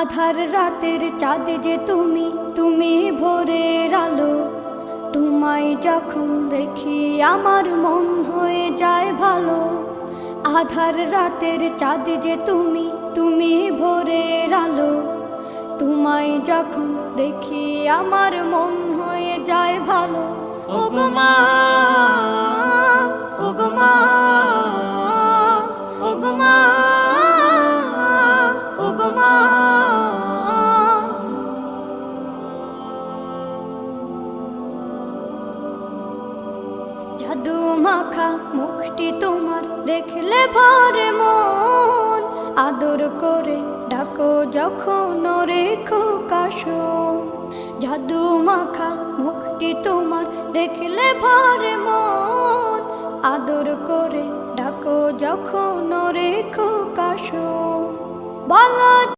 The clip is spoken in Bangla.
আধার রাতের চাঁদ যে তুমি, তুমি ভোরের আলো। তোমায় যখন দেখি আমার মন হয়ে যায় ভালো। আধার রাতের চাঁদ যে তুমি, তুমি ভোরের আলো। তোমায় যখন দেখি আমার মন হয়ে যায় ভালো। ওগো মা, ওগো মা, ওগো মা, ওগো মা। জাদু মাখা মুখটি তোমার দেখলে ভরে মন। আদর করে ডাকো যখন রেখো কাশন। জাদু মাখা মুখটি তোমার দেখলে ভরে মন। আদর করে ডাকো যখন রেখো কাশন। বলো